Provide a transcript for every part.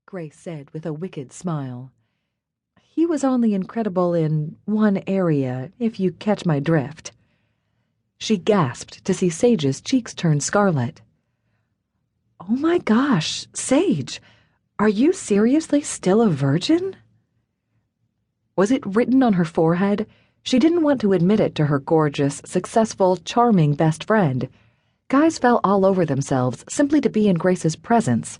Grace said with a wicked smile. He was only incredible in one area, if you catch my drift. She gasped to see Sage's cheeks turn scarlet. Oh my gosh, Sage, are you seriously still a virgin? Was it written on her forehead? She didn't want to admit it to her gorgeous, successful, charming best friend. Guys fell all over themselves simply to be in Grace's presence.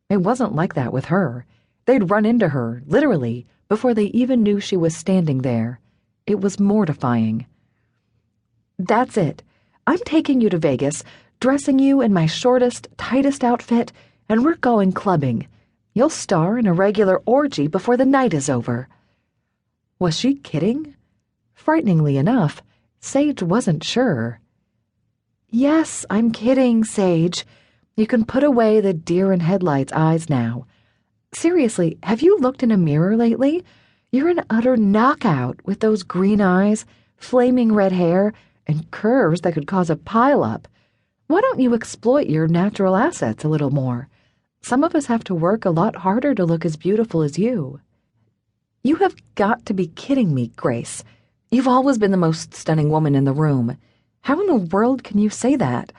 It wasn't like that with her. They'd run into her, literally, before they even knew she was standing there. It was mortifying. That's it. I'm taking you to Vegas, dressing you in my shortest, tightest outfit, and we're going clubbing. You'll star in a regular orgy before the night is over. Was she kidding? Frighteningly enough, Sage wasn't sure. Yes, I'm kidding, Sage. You can put away the deer-in-headlights eyes now. Seriously, have you looked in a mirror lately? You're an utter knockout with those green eyes, flaming red hair, and curves that could cause a pile-up. Why don't you exploit your natural assets a little more? Some of us have to work a lot harder to look as beautiful as you. You have got to be kidding me, Grace. You've always been the most stunning woman in the room. How in the world can you say that?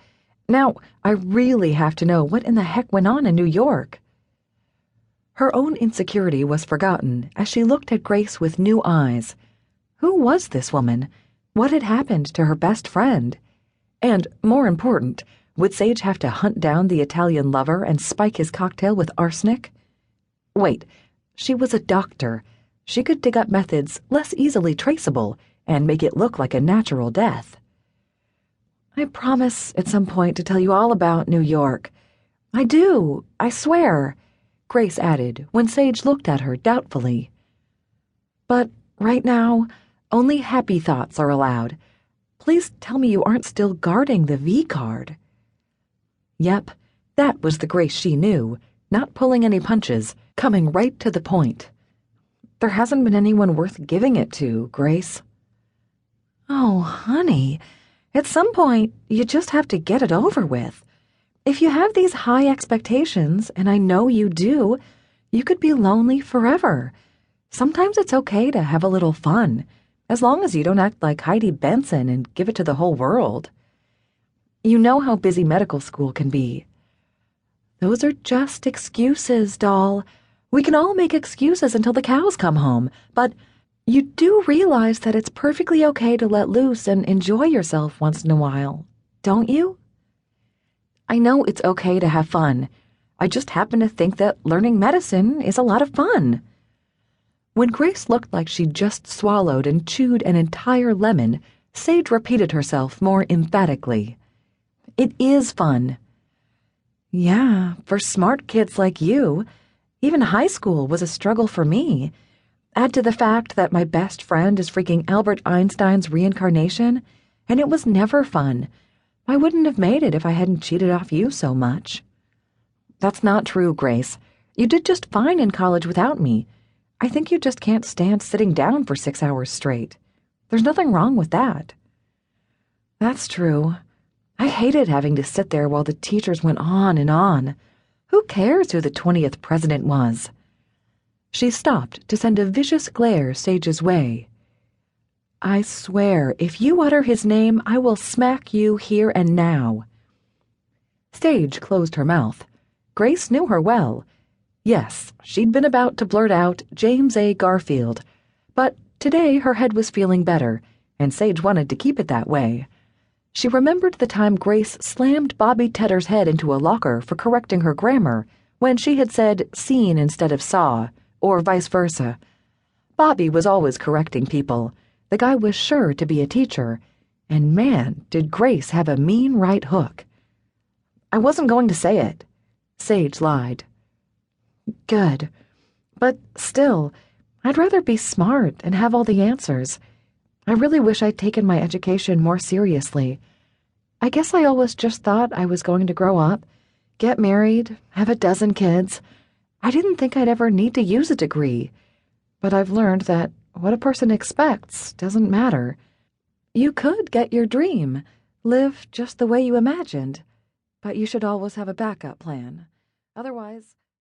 Now, I really have to know what in the heck went on in New York. Her own insecurity was forgotten as she looked at Grace with new eyes. Who was this woman? What had happened to her best friend? And, more important, would Sage have to hunt down the Italian lover and spike his cocktail with arsenic? Wait, she was a doctor. She could dig up methods less easily traceable and make it look like a natural death. I promise at some point to tell you all about New York. I do, I swear, Grace added when Sage looked at her doubtfully. But right now, only happy thoughts are allowed. Please tell me you aren't still guarding the V card. Yep, that was the Grace she knew, not pulling any punches, coming right to the point. There hasn't been anyone worth giving it to, Grace. Oh, honey, at some point, you just have to get it over with. If you have these high expectations, and I know you do, you could be lonely forever. Sometimes it's okay to have a little fun, as long as you don't act like Heidi Benson and give it to the whole world. You know how busy medical school can be. Those are just excuses, doll. We can all make excuses until the cows come home, but you do realize that it's perfectly okay to let loose and enjoy yourself once in a while, don't you? I know it's okay to have fun. I just happen to think that learning medicine is a lot of fun. When Grace looked like she'd just swallowed and chewed an entire lemon, Sage repeated herself more emphatically. It is fun. Yeah, for smart kids like you. Even high school was a struggle for me. Add to the fact that my best friend is freaking Albert Einstein's reincarnation, and it was never fun. I wouldn't have made it if I hadn't cheated off you so much. That's not true, Grace. You did just fine in college without me. I think you just can't stand sitting down for 6 hours straight. There's nothing wrong with that. That's true. I hated having to sit there while the teachers went on and on. Who cares who the 20th president was? She stopped to send a vicious glare Sage's way. I swear, if you utter his name, I will smack you here and now. Sage closed her mouth. Grace knew her well. Yes, she'd been about to blurt out James A. Garfield, but today her head was feeling better, and Sage wanted to keep it that way. She remembered the time Grace slammed Bobby Tedder's head into a locker for correcting her grammar when she had said seen instead of saw, or vice versa. Bobby was always correcting people. The guy was sure to be a teacher, and man, did Grace have a mean right hook. I wasn't going to say it. Sage lied. Good. But still, I'd rather be smart and have all the answers. I really wish I'd taken my education more seriously. I guess I always just thought I was going to grow up, get married, have a dozen kids. I didn't think I'd ever need to use a degree. But I've learned that what a person expects doesn't matter. You could get your dream, live just the way you imagined, but you should always have a backup plan. Otherwise...